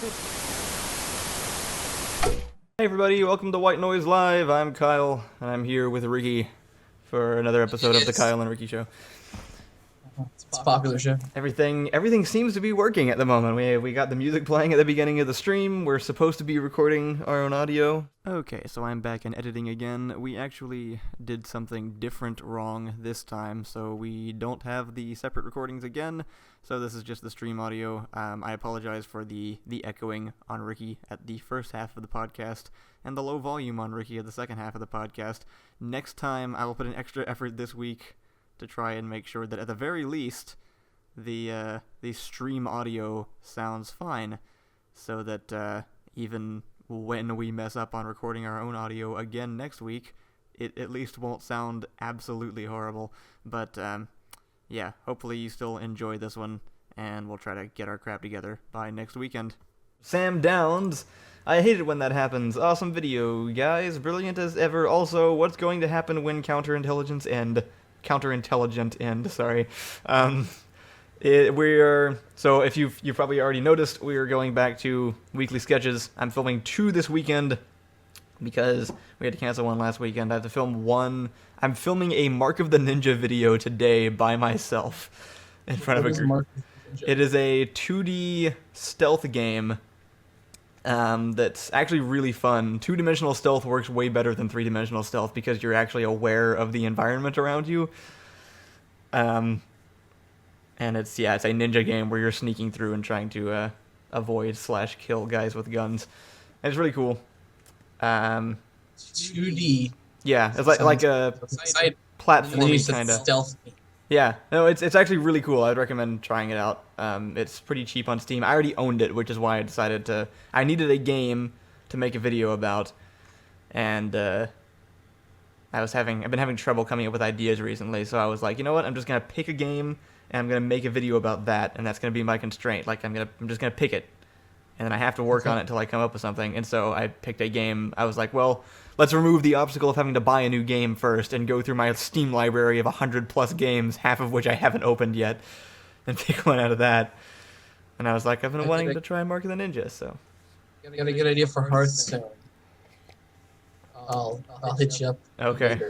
Hey everybody, welcome to White Noise Live. I'm Kyle, and I'm here with Ricky for another episode of the Kyle and Ricky Show. It's a popular show. Everything seems to be working at the moment. We got the music playing at the beginning of the stream. We're supposed to be recording our own audio. Okay, so I'm back in editing again. We actually did something different wrong this time, so we don't have the separate recordings again. So this is just the stream audio. I apologize for the echoing on Ricky at the first half of the podcast and the low volume on Ricky at the second half of the podcast. Next time, I will put an extra effort this week to try and make sure that at the very least the stream audio sounds fine, so that even when we mess up on recording our own audio again next week, it at least won't sound absolutely horrible. But yeah, hopefully you still enjoy this one, and we'll try to get our crap together by next weekend. Sam Downs, I hate it when that happens. Awesome video, guys, brilliant as ever. Also, what's going to happen when counterintelligent end, sorry. So if you've probably already noticed, we are going back to weekly sketches. I'm filming 2 this weekend because we had to cancel one last weekend. I have to film 1. I'm filming a Mark of the Ninja video today by myself in front of a group. It is a 2D stealth game that's actually really fun. 2-dimensional stealth works way better than 3-dimensional stealth because you're actually aware of the environment around you. And it's a ninja game where you're sneaking through and trying to avoid/kill guys with guns. And it's really cool. 2D. Yeah, it's like a platforming kind of stealth. Yeah, no, it's actually really cool. I'd recommend trying it out. It's pretty cheap on Steam. I already owned it, which is why I decided I needed a game to make a video about, and I've been having trouble coming up with ideas recently. So I was like, you know what? I'm just gonna pick a game and I'm gonna make a video about that, and that's gonna be my constraint. Like I'm just gonna pick it, and then I have to work on it until I come up with something. And so I picked a game. I was like, well, let's remove the obstacle of having to buy a new game first and go through my Steam library of 100+ games, half of which I haven't opened yet, and pick one out of that. And I was like, I've been wanting to try Mark of the Ninja, so. Got a good idea for Hearthstone. I'll hit you up. Okay.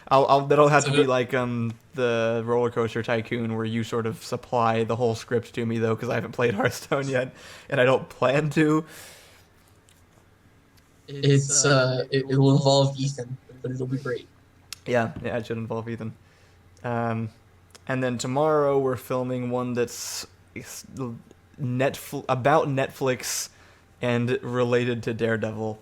That'll have to be like the Roller Coaster Tycoon, where you sort of supply the whole script to me, though, because I haven't played Hearthstone yet, and I don't plan to. It will involve Ethan, but it'll be great. Yeah, it should involve Ethan. And then tomorrow we're filming one that's about Netflix and related to Daredevil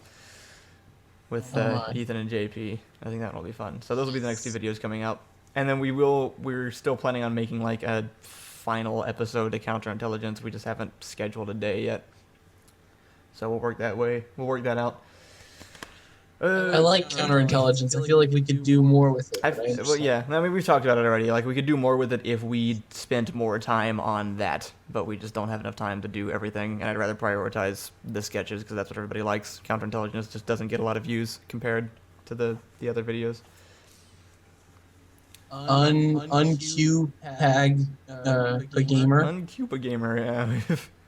with Ethan and JP. I think that will be fun. So those will be the next 2 videos coming out. And then we're still planning on making like a final episode of Counterintelligence. We just haven't scheduled a day yet. So we'll work that way. We'll work that out. I like counterintelligence. I feel like we could do more with it. Well, yeah. I mean, we've talked about it already. Like, we could do more with it if we spent more time on that, but we just don't have enough time to do everything, and I'd rather prioritize the sketches, because that's what everybody likes. Counterintelligence just doesn't get a lot of views compared to the other videos. Uncupag a gamer. Uncupa gamer, yeah.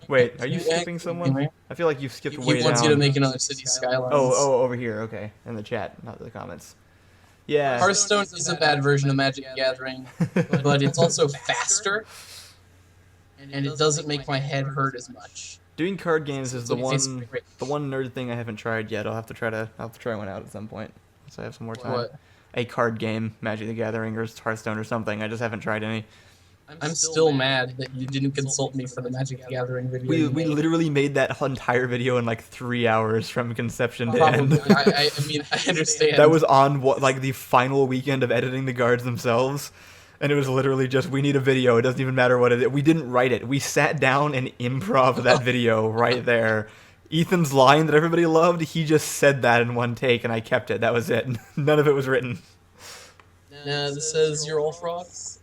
Wait, are you skipping someone? I feel like you've skipped way down. He wants you to make another City Skylines. Oh, over here, okay. In the chat, not the comments. Yeah. Hearthstone is a bad version of Magic the Gathering, but it's also faster, and it doesn't make my head hurt as much. Doing card games is the one nerd thing I haven't tried yet. I'll have to try one out at some point, so I have some more time. What? A card game, Magic the Gathering or Hearthstone or something. I just haven't tried any. I'm still mad that you didn't consult me for the Magic the Gathering video. We literally made that entire video in like 3 hours from conception to Probably. end. I mean, I understand. That was on the final weekend of editing the guards themselves, and it was literally just, we need a video. It doesn't even matter what it is. We didn't write it. We sat down and improv that video right there. Ethan's line that everybody loved, he just said that in one take, and I kept it. That was it. None of it was written. Nah, this says you're all frauds.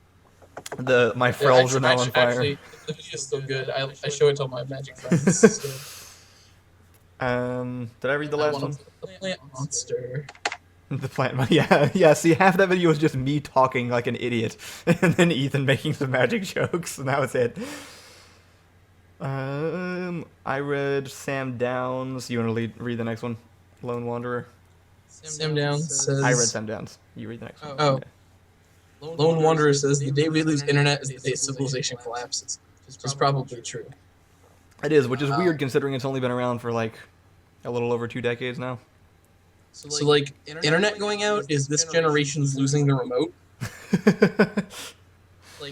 My frells are now on fire. Actually, the video's still good. I show it to all my Magic friends. So. Did I read the last one? The plant monster. The plant, yeah. See, half that video was just me talking like an idiot, and then Ethan making some magic jokes, and that was it. I I read Sam Downs. You want to read the next one? Lone Wanderer. Sam Downs says... I read Sam Downs. You read the next one. Oh. Okay. Lone Wanderer says, the day we lose internet is the day civilization collapses. It's probably true. It is, which is weird considering it's only been around for like a little over 2 decades now. So like, internet going out is this generation's losing the remote?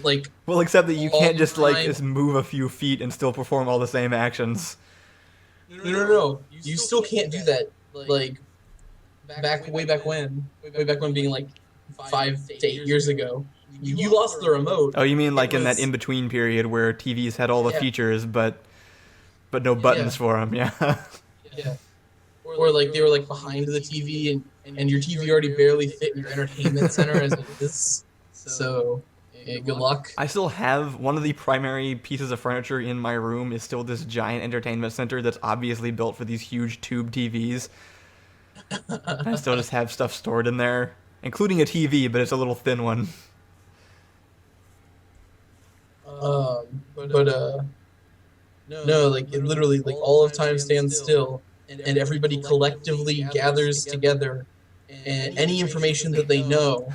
Like, well, except that you can't just like just move a few feet and still perform all the same actions. No. You still can't do that. Like, way back when being like 5 to 8 years ago, you lost the remote. Oh, you mean like in that in-between period where TVs had all the features, but no buttons for them? Yeah. Yeah. Or like they were like behind the TV, and your TV already barely fit in your entertainment center as it is. So, good luck. I still have one of the primary pieces of furniture in my room is still this giant entertainment center that's obviously built for these huge tube TVs. I still just have stuff stored in there, including a TV, but it's a little thin one. No, like it literally, like all of time stands still, and everybody collectively gathers together, and any information that they know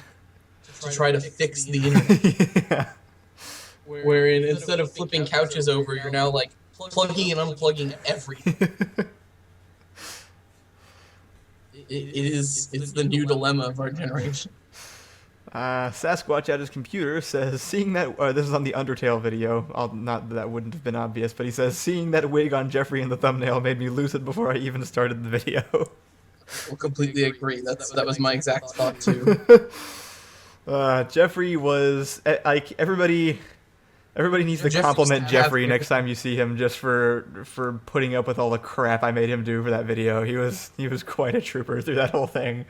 to try to fix the internet. Yeah. Wherein instead of flipping couches over, you're now like plugging and unplugging everything. It's the new dilemma of our generation. Sasquatch at his computer says, seeing that, this is on the Undertale video, not that wouldn't have been obvious, but he says, seeing that wig on Jeffrey in the thumbnail made me lose it before I even started the video. We'll completely agree. That was my exact thought too. Jeffrey was, everybody needs to compliment Jeffrey next time you see him just for putting up with all the crap I made him do for that video. He was quite a trooper through that whole thing.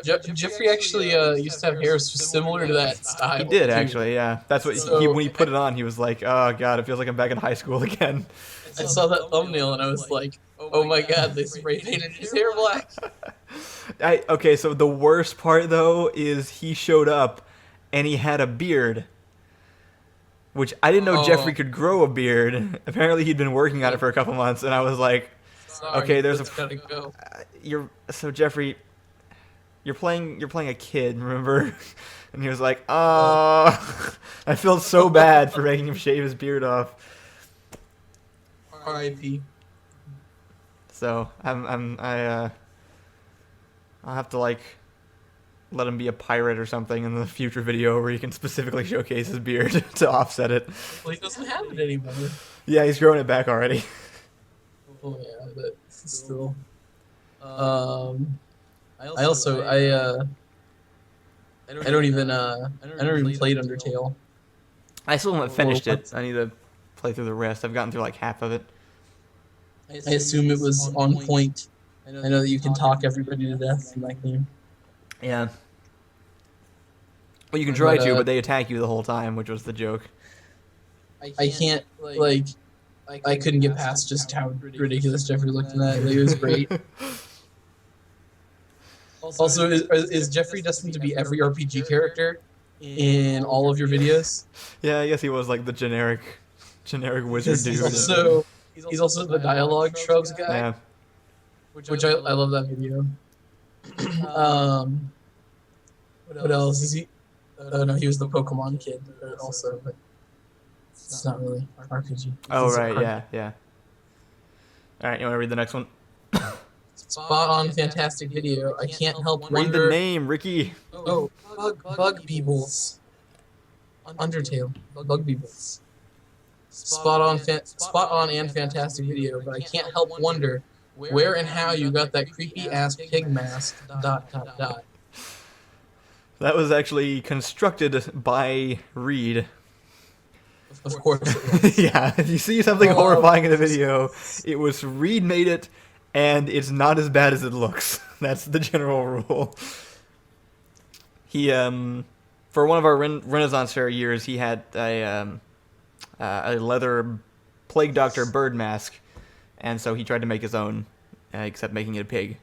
Jeffrey actually used to have hair similar to that style. He did, actually, yeah. That's what when he put it on, he was like, oh god, it feels like I'm back in high school again. I saw that thumbnail and I was like, oh my god, they spray painted his hair black. Okay, so the worst part, though, is he showed up and he had a beard. Which I didn't know Jeffrey could grow a beard. Apparently he'd been working on it for a couple months, and I was like, okay, there's gotta go. So Jeffrey, you're playing a kid, remember? And he was like, I felt so bad for making him shave his beard off. R.I.P. So I'll have to like let him be a pirate or something in the future video where he can specifically showcase his beard to offset it. Well, he doesn't have it anymore. Yeah, he's growing it back already. Oh yeah, but still. I don't even played Undertale. I still haven't finished it. I need to play through the rest. I've gotten through like half of it. I assume it was on point. I know that you can talk everybody to death in that game. Yeah. Well, you can try to, but they attack you the whole time, which was the joke. I can't, like, I couldn't get past just how ridiculous Jeffrey looked in that. Like, it was great. Also, is Jeffrey destined to be every RPG character in all of your videos? Yeah, I guess he was like the generic wizard dude. He's also the dialogue shrubs guy. Yeah. Which I love that video. What else is he? Oh no, he was the Pokemon kid also, but it's not really RPG. Oh right, yeah. All right, you want to read the next one? Spot on, fantastic video. I can't help wonder. Read the name, Ricky. Oh, Bug Beebles. Undertale. Bug Beebles. Spot on and fantastic video, but I can't help wonder where and how you got that creepy ass pig mask. ... That was actually constructed by Reed. Of course it was. Yeah, if you see something horrifying in the video, it was Reed made it, and it's not as bad as it looks. That's the general rule. He, for one of our Renaissance Fair years, he had a leather Plague Doctor bird mask, and so he tried to make his own, except making it a pig.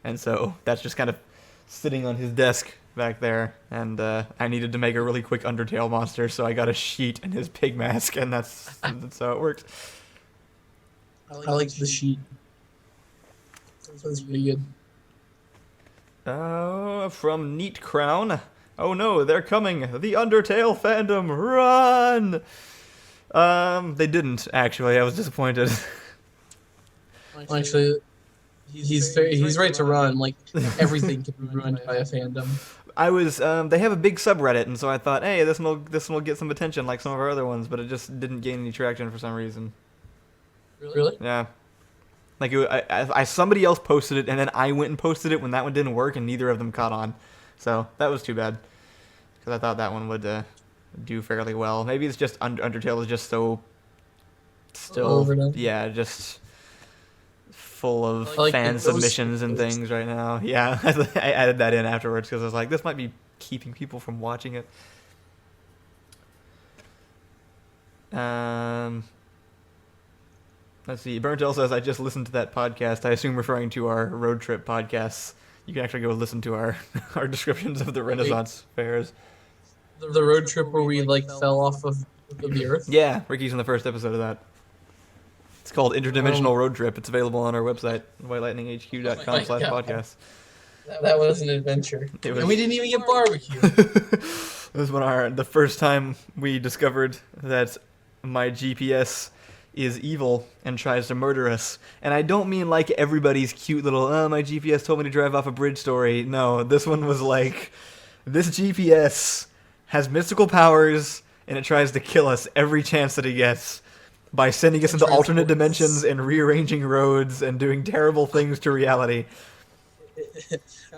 And so that's just kind of sitting on his desk back there, and I needed to make a really quick Undertale monster, so I got a sheet and his pig mask, and that's how it worked. I liked the sheet. That was pretty good. From Neat Crown. Oh no, they're coming! The Undertale fandom, run! They didn't actually. I was disappointed. Actually, he's right to run. Like everything can be ruined by a fandom. I was they have a big subreddit, and so I thought, hey, this one will get some attention like some of our other ones, but it just didn't gain any traction for some reason. Really? Yeah. Like somebody else posted it, and then I went and posted it when that one didn't work, and neither of them caught on. So that was too bad, because I thought that one would do fairly well. Maybe it's just Undertale is just so still overdone. Yeah, just full of Like fan submissions and things right now. Yeah, I added that in afterwards because I was like, this might be keeping people from watching it. Let's see. Burntel says, I just listened to that podcast. I assume referring to our road trip podcasts. You can actually go listen to our descriptions of the Renaissance fairs. The road trip where we like fell off of the earth? Yeah, Ricky's in the first episode of that. It's called Interdimensional Road Trip. It's available on our website, whitelightninghq.com/podcast. That was an adventure. And we didn't even get barbecue. This was the first time we discovered that my GPS is evil and tries to murder us. And I don't mean like everybody's cute little, my GPS told me to drive off a bridge story. No, this one was like, this GPS has mystical powers and it tries to kill us every chance that it gets by sending us into alternate dimensions and rearranging roads and doing terrible things to reality.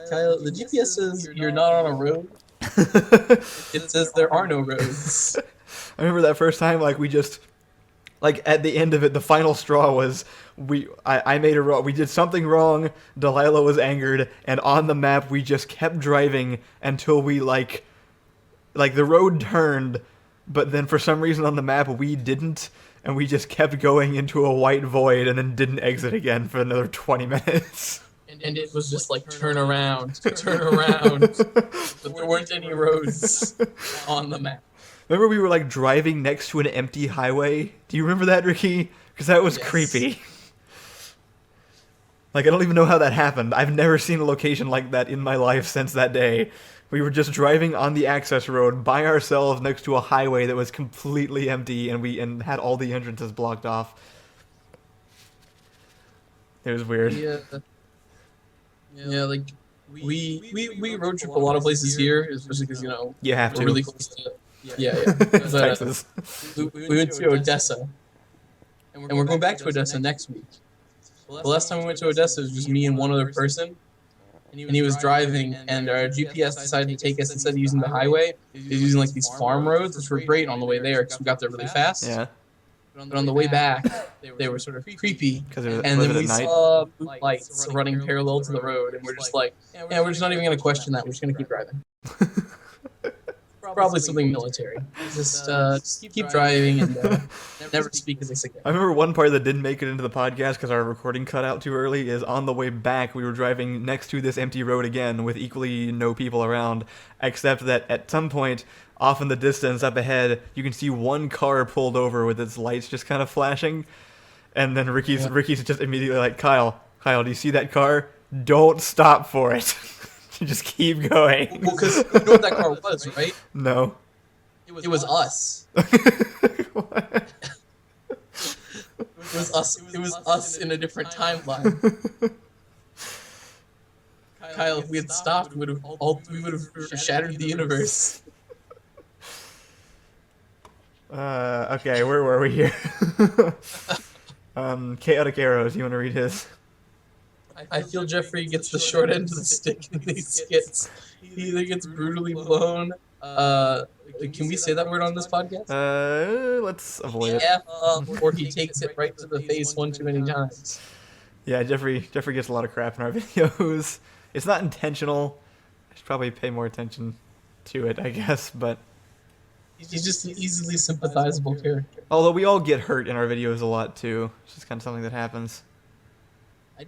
Kyle, the GPS says you're not on a road. It says there are no roads. I remember that first time, like, we just, like, at the end of it, the final straw was, I made a wrong, we did something wrong, Delilah was angered, and on the map we just kept driving until we, like the road turned, but then for some reason on the map we didn't, and we just kept going into a white void and then didn't exit again for another 20 minutes. And it was just like, turn around, turn around. But there weren't any roads on the map. Remember we were like driving next to an empty highway? Do you remember that, Ricky? Because that was creepy. Like, I don't even know how that happened. I've never seen a location like that in my life since that day. We were just driving on the access road by ourselves next to a highway that was completely empty, and had all the entrances blocked off. It was weird. Yeah, like we road trip a lot of places here, especially because you have to. We're really close to but, Texas. We went to Odessa, and we're going back to Odessa next week. The last time we went to Odessa, it was just me and one other person, and he was driving, and our GPS decided to take us, instead of using the highway, he was using like these farm roads, which were great on the way there because we got there really fast. Yeah. But on the way back, they were sort of creepy, and then we saw blue lights running parallel to the road, and we're just like, yeah, we're just not even going to question that. We're just going to keep driving. Probably something military. Just keep driving and never speak of this again. I remember one part that didn't make it into the podcast because our recording cut out too early is on the way back we were driving next to this empty road again with equally no people around, except that at some point off in the distance up ahead you can see one car pulled over with its lights just kind of flashing, and then Ricky's just immediately like, Kyle, do you see that car? Don't stop for it. Just keep going. Well, because you know what that car was, right? No. It was us. What? It was us. It was us in a different timeline. Kyle, if we had stopped, we would have shattered the universe. Okay, where were we here? Chaotic Arrows, you want to read his? I feel Jeffrey gets the short end of the stick in these skits. He either gets brutally blown. Can we say that word on this podcast? Let's avoid it. Or he takes it right to the face one too many times. Yeah, Jeffrey gets a lot of crap in our videos. It's not intentional. I should probably pay more attention to it, I guess, but he's just an easily sympathizable character. Although we all get hurt in our videos a lot too. It's just kind of something that happens.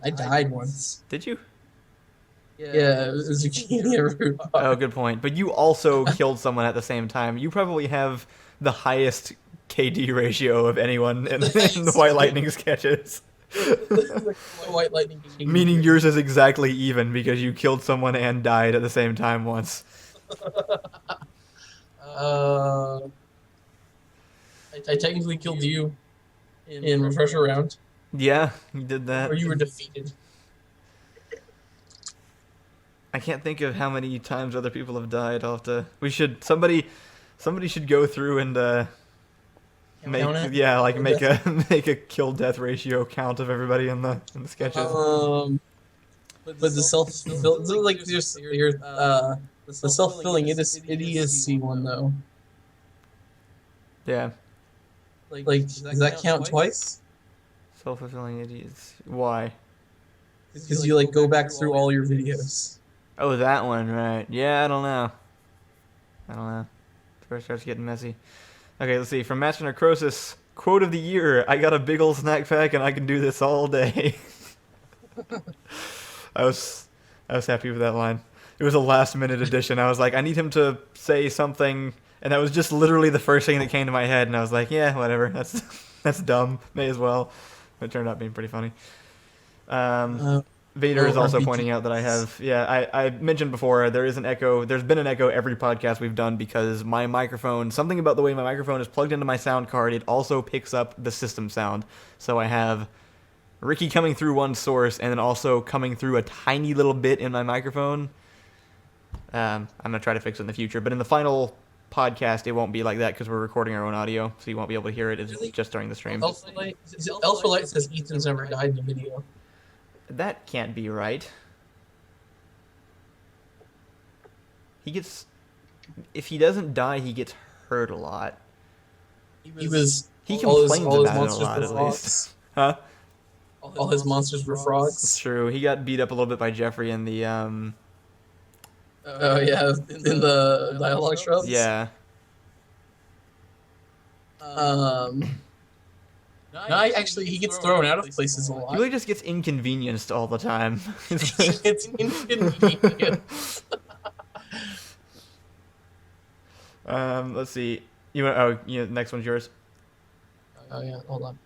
I died once. Did you? Yeah, it was zucchini root. Oh, good point. But you also killed someone at the same time. You probably have the highest KD ratio of anyone in the White Lightning sketches. Like White Lightning King. Meaning yours is exactly even because you killed someone and died at the same time once. I technically killed you in Refresher Round. Yeah, you did that. Or you were defeated. I can't think of how many times other people have died. I'll have to. We should. Somebody should go through and make make a kill death ratio count of everybody in the sketches. But the like the self-fulfilling idiocy one though. Yeah. Like does that count twice? Self-fulfilling idiots. Why? Because you like go back through all your videos. Oh, that one, right? Yeah, I don't know. First starts getting messy. Okay, let's see. From Master Necrosis, quote of the year: "I got a big old snack pack and I can do this all day." I was happy with that line. It was a last-minute addition. I was like, I need him to say something, and that was just literally the first thing that came to my head. And I was like, yeah, whatever. That's dumb. May as well. It turned out being pretty funny. Vader is also pointing out that I have, I mentioned before, there's been an echo every podcast we've done because my microphone, something about the way my microphone is plugged into my sound card, it also picks up the system sound. So I have Ricky coming through one source and then also coming through a tiny little bit in my microphone. I'm going to try to fix it in the future, but in the final podcast, it won't be like that because we're recording our own audio, so you won't be able to hear it. It's just during the stream. Alpha Light says Ethan's never died in the video. That can't be right. If he doesn't die, he gets hurt a lot. He complains about it a lot, at least. Huh? All his monsters were frogs. It's true. He got beat up a little bit by Jeffrey in the in the dialogue shrubs. Yeah. No, actually, he gets thrown out of places a lot. He really just gets inconvenienced all the time. It's inconvenient. Let's see. Next one's yours. Oh yeah, hold on.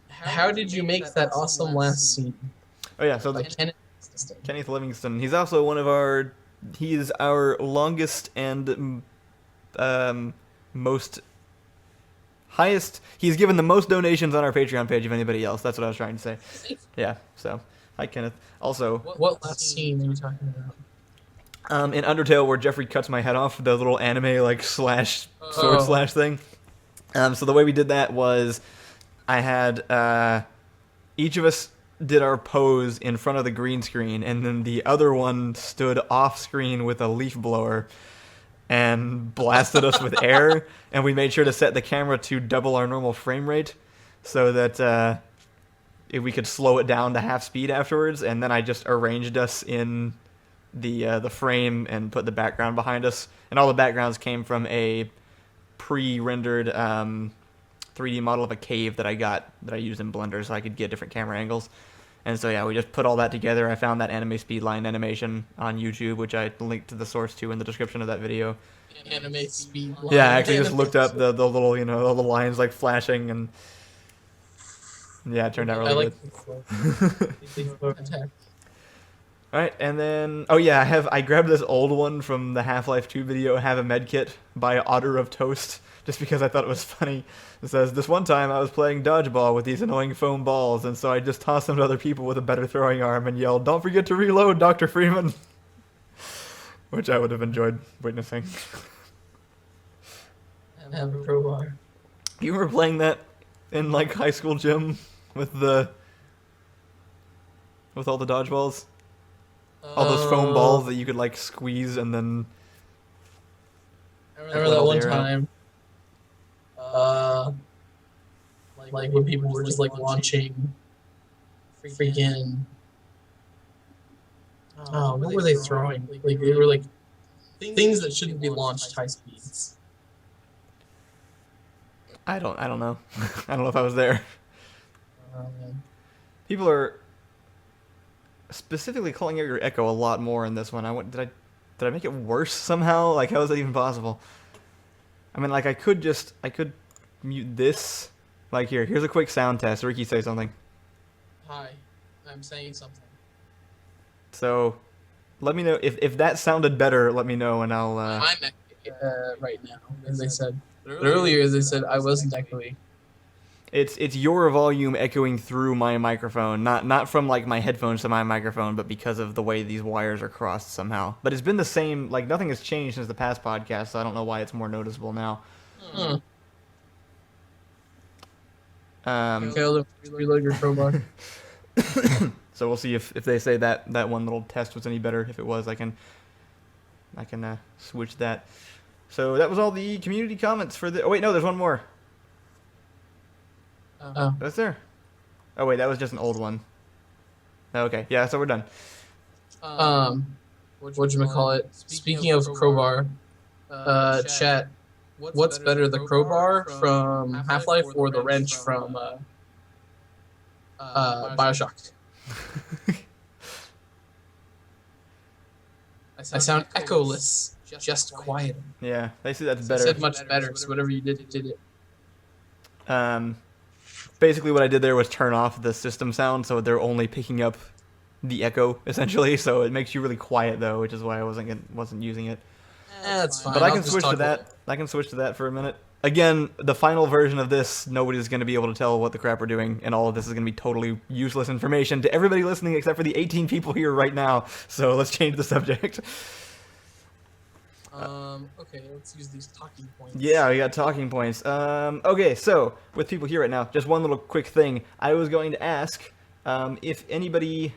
How did you make that awesome last scene? Oh yeah, so Kenneth Livingston. He's also he's our longest and most highest. He's given the most donations on our Patreon page of anybody else. That's what I was trying to say. Yeah. So, hi Kenneth. Also, what last scene are you talking about? In Undertale, where Jeffrey cuts my head off, the little anime like slash sword slash thing. So the way we did that was, I had each of us did our pose in front of the green screen, and then the other one stood off screen with a leaf blower and blasted us with air, and we made sure to set the camera to double our normal frame rate so that if we could slow it down to half speed afterwards, and then I just arranged us in the frame and put the background behind us, and all the backgrounds came from a pre-rendered 3D model of a cave that I used in Blender so I could get different camera angles. And so yeah, we just put all that together. I found that anime speedline animation on YouTube, which I linked to the source to in the description of that video. Anime speedline. Yeah, I actually just looked up the little the little lines like flashing, and yeah, it turned out really good. Alright, and then I grabbed this old one from the Half-Life 2 video, Have a Medkit by Otter of Toast, just because I thought it was funny. It says, "This one time I was playing dodgeball with these annoying foam balls, and so I just tossed them to other people with a better throwing arm and yelled, 'Don't forget to reload, Dr. Freeman!'" Which I would have enjoyed witnessing. And have a crowbar. You remember playing that in like high school gym with all the dodgeballs? All those foam balls that you could like squeeze and then. I remember that one time. Like when people were just like launching freaking. What were they throwing? Like they were like things that shouldn't be launched high speeds. I don't know. I don't know if I was there. People are specifically calling out your echo a lot more in this one. Did I make it worse somehow? Like, how is that even possible? I mean, like, I could mute this Like here's a quick sound test. Ricky, say something. Hi, I'm saying something. So, let me know if that sounded better. Let me know, and I'll. I'm right now, as I said. But earlier, as I said, I wasn't echoing. It's your volume echoing through my microphone, not from like my headphones to my microphone, but because of the way these wires are crossed somehow. But it's been the same. Like nothing has changed since the past podcast, so I don't know why it's more noticeable now. Caleb, reload your crowbar. So we'll see if they say that one little test was any better. If it was, I can switch that. So that was all the community comments for the. Oh wait, no, there's one more. Oh. That's there. Oh wait, that was just an old one. Okay, yeah, so we're done. Whatchamacallit? Speaking of crowbar, chat. What's better, the crowbar from Half-Life or the wrench from Bioshock? I sound echoless, just quiet. Yeah, they say that's better. I said much better, so whatever you did it. Basically what I did there was turn off the system sound, so they're only picking up the echo, essentially, so it makes you really quiet, though, which is why I wasn't using it. That's fine. But I can switch to that. I can switch to that for a minute. Again, the final version of this, nobody's going to be able to tell what the crap we're doing, and all of this is going to be totally useless information to everybody listening except for the 18 people here right now, so let's change the subject. Okay, let's use these talking points. Yeah, we got talking points. Okay, so, with people here right now, just one little quick thing. I was going to ask if anybody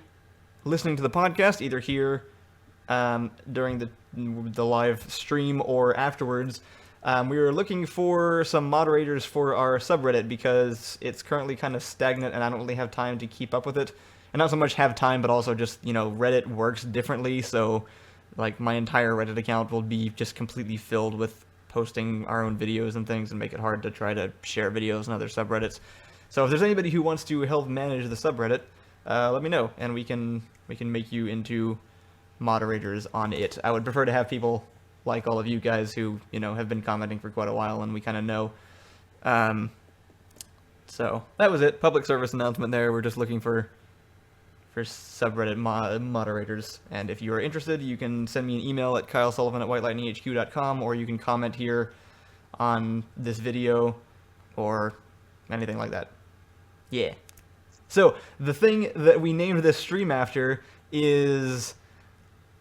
listening to the podcast, either here during the live stream or afterwards, we were looking for some moderators for our subreddit because it's currently kind of stagnant and I don't really have time to keep up with it. And not so much have time, but also just, Reddit works differently, so like my entire Reddit account will be just completely filled with posting our own videos and things and make it hard to try to share videos in other subreddits. So if there's anybody who wants to help manage the subreddit, let me know and we can make you into moderators on it. I would prefer to have people like all of you guys who, have been commenting for quite a while and we kind of know. So that was it. Public service announcement there. We're just looking for subreddit moderators, and if you are interested, you can send me an email at kylesullivan@whitelightninghq.com, or you can comment here on this video, or anything like that. Yeah. So, the thing that we named this stream after is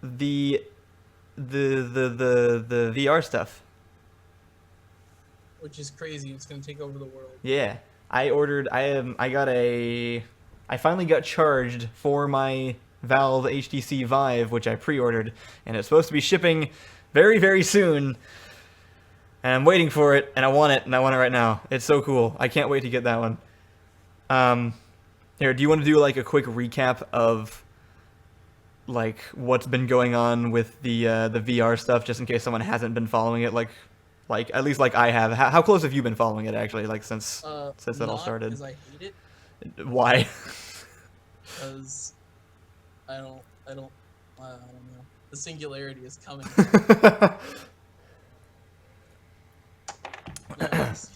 the VR stuff. Which is crazy, it's gonna take over the world. Yeah. I finally got charged for my Valve HTC Vive, which I pre-ordered, and it's supposed to be shipping very, very soon. And I'm waiting for it, and I want it right now. It's so cool. I can't wait to get that one. Here, do you want to do like a quick recap of like what's been going on with the VR stuff, just in case someone hasn't been following it, like at least like I have? How close have you been following it actually, like since that all started? Because I hate it. Why? Because I don't know. The singularity is coming. This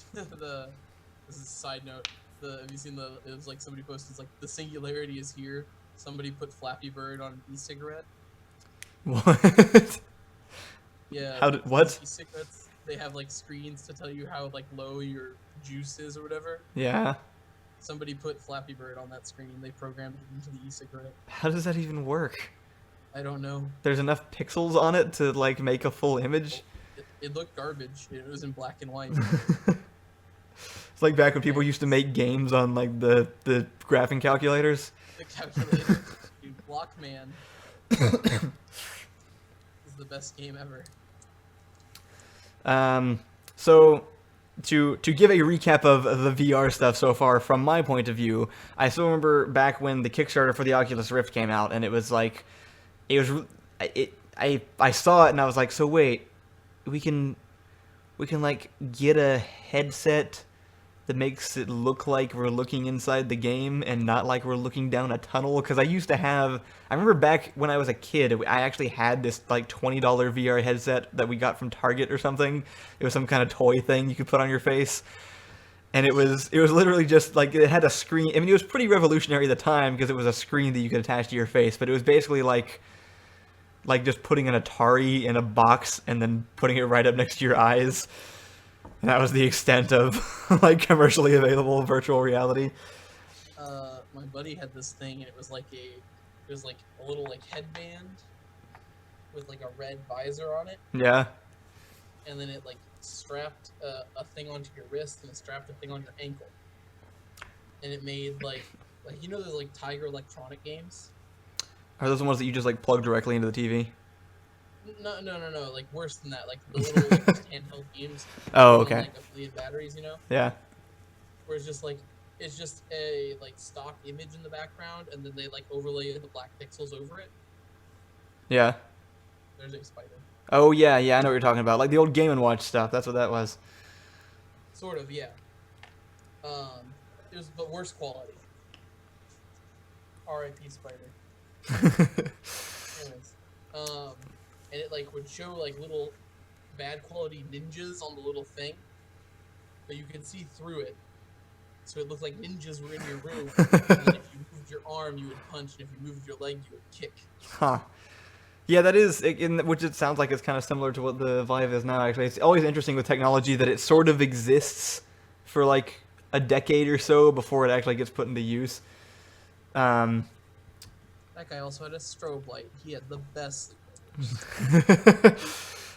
is a side note. Have you seen it was like somebody posted, it's like, the singularity is here. Somebody put Flappy Bird on an e-cigarette. What? Yeah. What? E-cigarettes, they have like screens to tell you how like low your juice is or whatever. Yeah. Somebody put Flappy Bird on that screen. They programmed it into the e-cigarette. How does that even work? I don't know. There's enough pixels on it to like make a full image? It looked garbage. It was in black and white. It's like back when people used to make games on like the graphing calculators. The calculator. Dude, Blockman is the best game ever. So to give a recap of the VR stuff so far from my point of view, I still remember back when the Kickstarter for the Oculus Rift came out, and it was like, I saw it and I was like, so wait, we can like get a headset that makes it look like we're looking inside the game and not like we're looking down a tunnel? Because I remember back when I was a kid, I actually had this like $20 VR headset that we got from Target or something. It was some kind of toy thing you could put on your face. And it was literally just like it had a screen. I mean, it was pretty revolutionary at the time because it was a screen that you could attach to your face. But it was basically like just putting an Atari in a box and then putting it right up next to your eyes. And that was the extent of like commercially available virtual reality. My buddy had this thing, and it was like a little like headband with like a red visor on it. Yeah. And then it like strapped a thing onto your wrist, and it strapped a thing on your ankle. And it made like you know those like Tiger Electronic games? Are those the ones that you just like plug directly into the TV? No. Like worse than that. Like the little like, handheld games. Oh, okay. Like a million batteries, you know? Yeah. Where it's just a like stock image in the background, and then they like overlay the black pixels over it. Yeah. There's a spider. Oh yeah, I know what you're talking about. Like the old Game & Watch stuff. That's what that was. Sort of, yeah. It was but worse quality. R.I.P. Spider. Anyways, and it like would show like little bad quality ninjas on the little thing, but you could see through it. So it looked like ninjas were in your room. And then if you moved your arm, you would punch, and if you moved your leg, you would kick. Huh. Yeah, that is, which it sounds like it's kind of similar to what the Vive is now, actually. It's always interesting with technology that it sort of exists for like a decade or so before it actually gets put into use. That guy also had a strobe light. He had the best.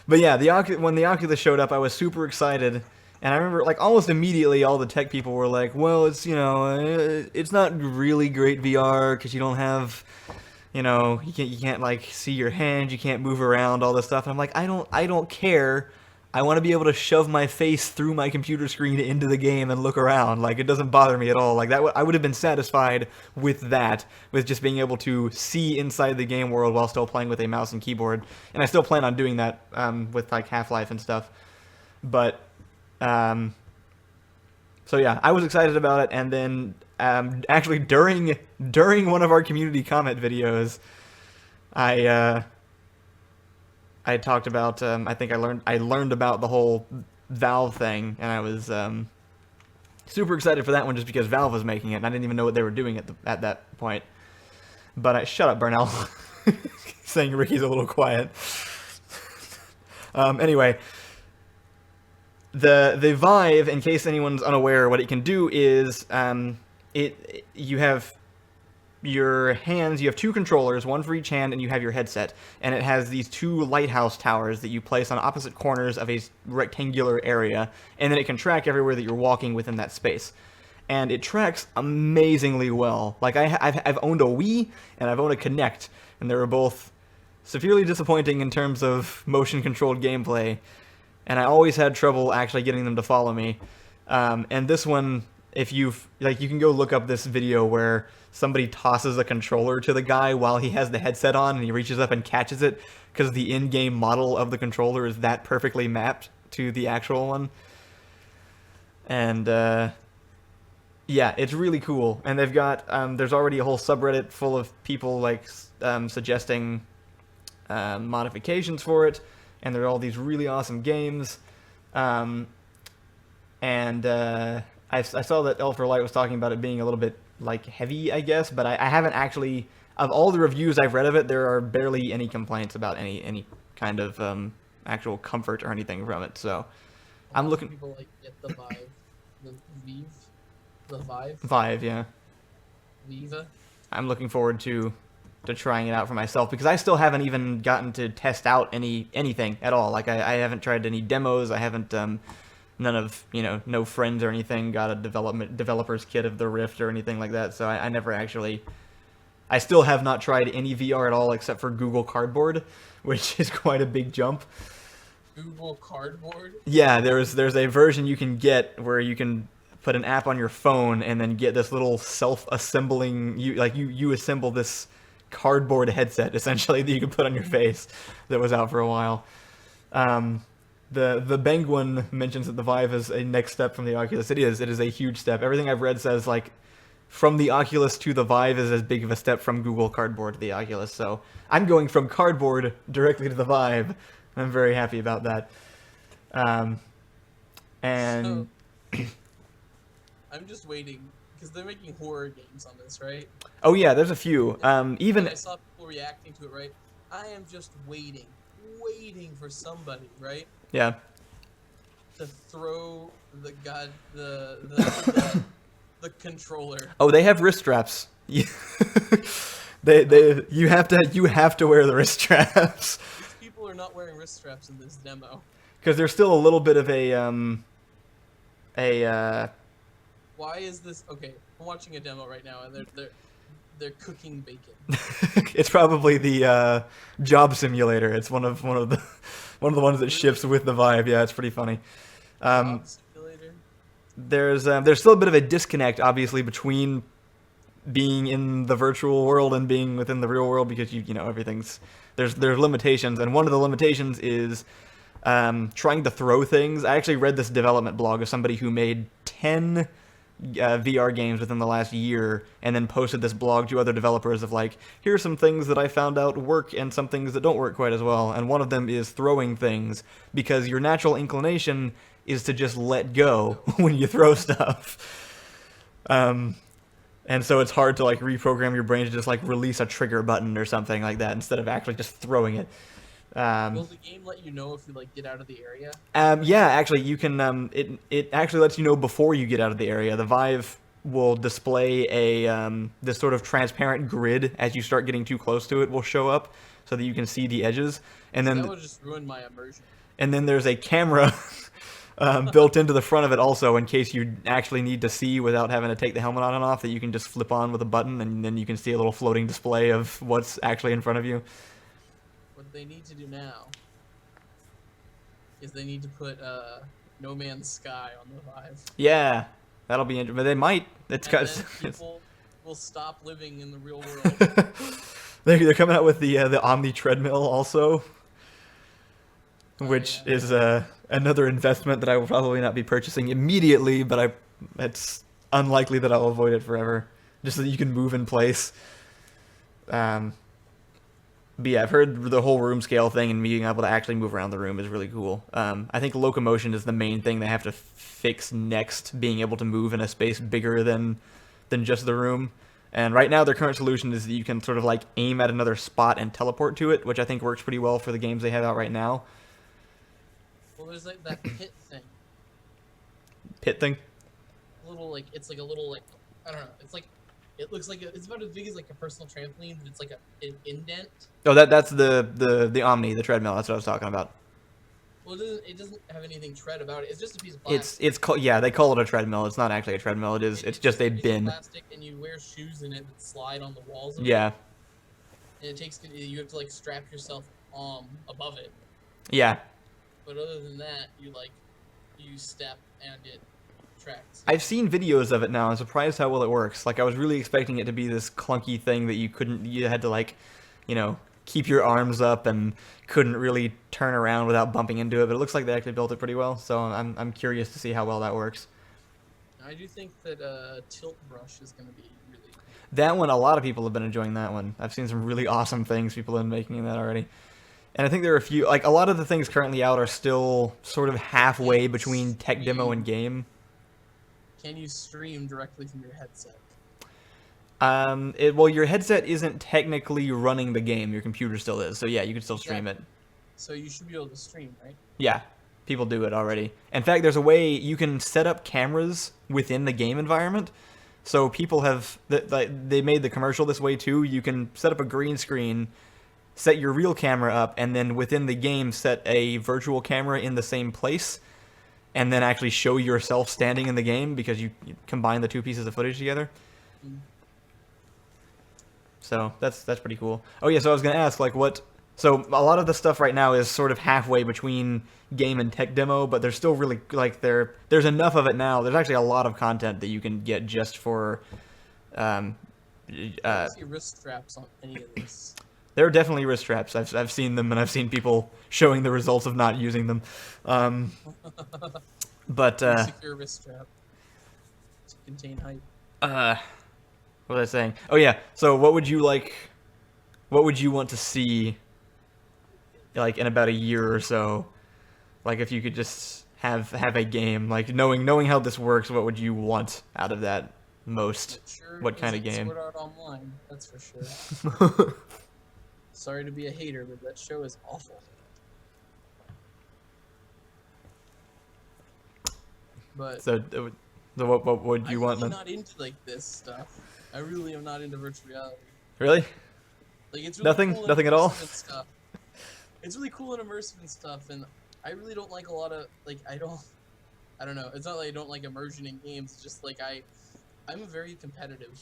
But yeah, when the Oculus showed up, I was super excited. And I remember, like, almost immediately all the tech people were like, well, it's, it's not really great VR because you don't have... you can't like see your hand, you can't move around, all this stuff. And I'm like, I don't care. I want to be able to shove my face through my computer screen into the game and look around. Like, it doesn't bother me at all. Like that, I would have been satisfied with that, with just being able to see inside the game world while still playing with a mouse and keyboard. And I still plan on doing that with like Half-Life and stuff. But so yeah, I was excited about it, and then actually during one of our community comment videos, I talked about I think I learned about the whole Valve thing, and I was super excited for that one just because Valve was making it, and I didn't even know what they were doing at that point. But shut up, Burnell. Saying Ricky's a little quiet. Anyway. The Vive, in case anyone's unaware, what it can do is you have your hands, you have two controllers, one for each hand, and you have your headset. And it has these two lighthouse towers that you place on opposite corners of a rectangular area, and then it can track everywhere that you're walking within that space. And it tracks amazingly well. Like, I've owned a Wii, and I've owned a Kinect, and they were both severely disappointing in terms of motion-controlled gameplay. And I always had trouble actually getting them to follow me. And this one, if you can go look up this video where somebody tosses a controller to the guy while he has the headset on, and he reaches up and catches it because the in-game model of the controller is that perfectly mapped to the actual one. And yeah, it's really cool. And they've got there's already a whole subreddit full of people like suggesting modifications for it. And there are all these really awesome games. I saw that L for Light was talking about it being a little bit, like, heavy, I guess. But I haven't actually... Of all the reviews I've read of it, there are barely any complaints about any kind of actual comfort or anything from it. So, I'm looking... People, like, get the Vive. The Vive? The Vive? Vive, yeah. Viva? I'm looking forward to trying it out for myself, because I still haven't even gotten to test out anything at all. Like, I haven't tried any demos. I haven't none of no friends or anything got a developer's kit of the Rift or anything like that. So I never actually. I still have not tried any VR at all except for Google Cardboard, which is quite a big jump. Google Cardboard? Yeah, there's a version you can get where you can put an app on your phone and then get this little self-assembling. You assemble this cardboard headset essentially that you can put on your face that was out for a while. The Penguin mentions that the Vive is a next step from the Oculus. It is a huge step. Everything I've read says like from the Oculus to the Vive is as big of a step from Google Cardboard to the Oculus. So I'm going from Cardboard directly to the Vive. I'm very happy about that. And I'm just waiting because they're making horror games on this, right? Oh yeah, there's a few. Even I saw people reacting to it, right? I am just waiting for somebody, right? Yeah. To throw the controller. Oh, they have wrist straps. You have to wear the wrist straps. These people are not wearing wrist straps in this demo. Because there's still a little bit of Why is this okay? I'm watching a demo right now, and they're cooking bacon. It's probably the job simulator. It's one of the ones that ships with the Vive. Yeah, it's pretty funny. Job simulator. There's still a bit of a disconnect, obviously, between being in the virtual world and being within the real world, because you know everything's there's limitations, and one of the limitations is trying to throw things. I actually read this development blog of somebody who made 10 VR games within the last year, and then posted this blog to other developers of like, here's some things that I found out work and some things that don't work quite as well. And one of them is throwing things, because your natural inclination is to just let go when you throw stuff. And so it's hard to like reprogram your brain to just like release a trigger button or something like that instead of actually just throwing it. Will the game let you know if you like get out of the area? Yeah, actually, you can. It actually lets you know before you get out of the area. The Vive will display a this sort of transparent grid as you start getting too close to it. Will show up so that you can see the edges, and then that would just ruin my immersion. And then there's a camera built into the front of it also, in case you actually need to see without having to take the helmet on and off. That you can just flip on with a button, and then you can see a little floating display of what's actually in front of you. What they need to do now is they need to put No Man's Sky on the Vive. Yeah, that'll be interesting. But they might. People will stop living in the real world. They're coming out with the Omni treadmill also, which is another investment that I will probably not be purchasing immediately, but it's unlikely that I'll avoid it forever, just so that you can move in place. But yeah, I've heard the whole room scale thing and being able to actually move around the room is really cool. I think locomotion is the main thing they have to fix next, being able to move in a space bigger than just the room. And right now their current solution is that you can sort of like aim at another spot and teleport to it, which I think works pretty well for the games they have out right now. Well, there's like that pit thing. Pit thing? It's like a little like, I don't know, it's like, it looks like it's about as big as like a personal trampoline, but it's like an indent. Oh, that's the Omni, the treadmill. That's what I was talking about. Well, it doesn't have anything tread about it. It's just a piece of plastic. It's called, yeah, they call it a treadmill. It's not actually a treadmill. It's just a bin. Plastic, and you wear shoes in it that slide on the walls of yeah. it. And you have to like strap yourself above it. Yeah. But other than that, you step and it tracks. I've seen videos of it now. I'm surprised how well it works. Like, I was really expecting it to be this clunky thing that you had to like, keep your arms up and couldn't really turn around without bumping into it. But it looks like they actually built it pretty well. So I'm curious to see how well that works. I do think that Tilt Brush is going to be really cool. That one, a lot of people have been enjoying that one. I've seen some really awesome things people have been making in that already. And I think there are a few, like, a lot of the things currently out are still sort of halfway between tech demo and game. Can you stream directly from your headset? Well, your headset isn't technically running the game. Your computer still is. So yeah, you can still stream it. So you should be able to stream, right? Yeah, people do it already. In fact, there's a way you can set up cameras within the game environment. So people they made the commercial this way too. You can set up a green screen, set your real camera up, and then within the game set a virtual camera in the same place, and then actually show yourself standing in the game because you combine the two pieces of footage together. So that's pretty cool. Oh yeah, so I was gonna ask, like, so a lot of the stuff right now is sort of halfway between game and tech demo, but there's still really, like, there's enough of it now. There's actually a lot of content that you can get just for I don't see wrist straps on any of this. There are definitely wrist straps. I've seen them, and I've seen people showing the results of not using them. But secure wrist strap to contain height. What was I saying? Oh yeah. So what would you want to see, like, in about a year or so? Like, if you could just have a game? Like, knowing how this works, what would you want out of that most? Sure, What kind of game? Sword Art Online, that's for sure. Sorry to be a hater, but that show is awful. But so what would you want? I'm not into like this stuff. I really am not into virtual reality. Really? Like, it's really nothing, cool nothing at all. Stuff. It's really cool and immersive and stuff, and I really don't like a lot of like I don't know. It's not like I don't like immersion in games. It's just like I'm very competitive.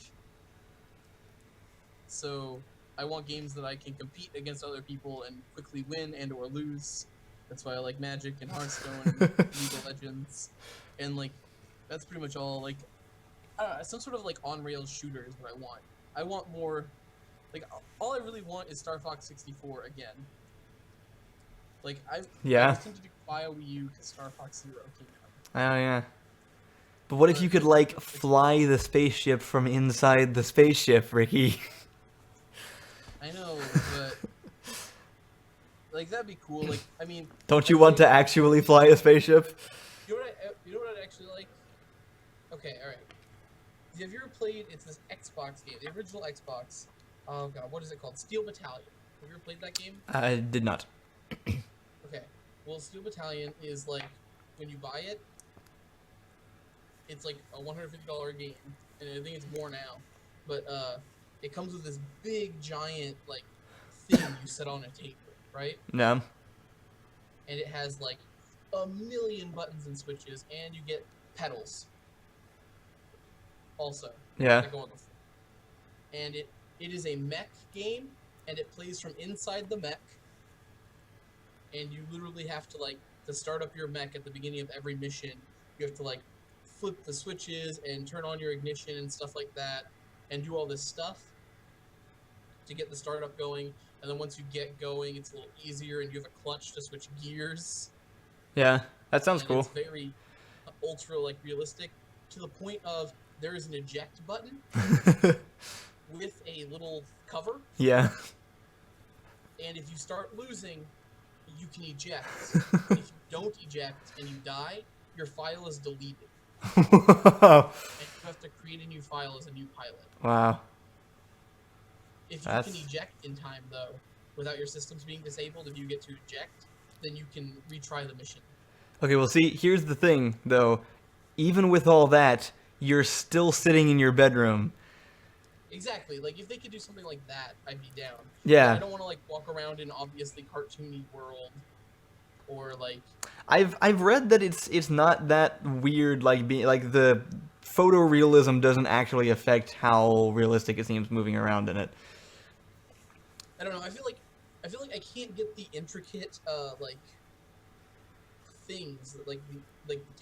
So I want games that I can compete against other people and quickly win and or lose. That's why I like Magic and Hearthstone and League of Legends, and like that's pretty much all. Like some sort of like on rails shooter is what I want. I want more. Like all I really want is Star Fox 64 again. Like I was tempted to buy a Wii U because Star Fox Zero came out. Oh yeah. But what if you could like fly the spaceship from inside the spaceship, Ricky? I know, but like that'd be cool. Like I mean, don't you want to actually fly a spaceship? You know what I'd actually like? Okay, all right. Have you ever played? It's this Xbox game, the original Xbox. Oh god, what is it called? Steel Battalion. Have you ever played that game? I did not. Okay. Well, Steel Battalion is like when you buy it, it's like a $150 game, and I think it's more now. But it comes with this big giant like thing you set on a table, right? No. And it has like a million buttons and switches, and you get pedals. Also. Yeah. That go on the floor. And it is a mech game, and it plays from inside the mech. And you literally have to like to start up your mech at the beginning of every mission. You have to like flip the switches and turn on your ignition and stuff like that, and do all this stuff to get the startup going. And then once you get going, it's a little easier, and you have a clutch to switch gears. Yeah, that sounds cool. It's very ultra like realistic to the point of there is an eject button with a little cover. Yeah. And if you start losing, you can eject. If you don't eject and you die, your file is deleted. And you have to create a new file as a new pilot. Wow. If you can eject in time, though, without your systems being disabled, if you get to eject, then you can retry the mission. Okay, well, see, here's the thing, though. Even with all that, you're still sitting in your bedroom. Exactly. Like, if they could do something like that, I'd be down. Yeah. But I don't want to, like, walk around in obviously cartoony world. Or, like... I've read that it's not that weird, like, the photorealism doesn't actually affect how realistic it seems moving around in it. I don't know. I feel like I can't get the intricate, like, things, like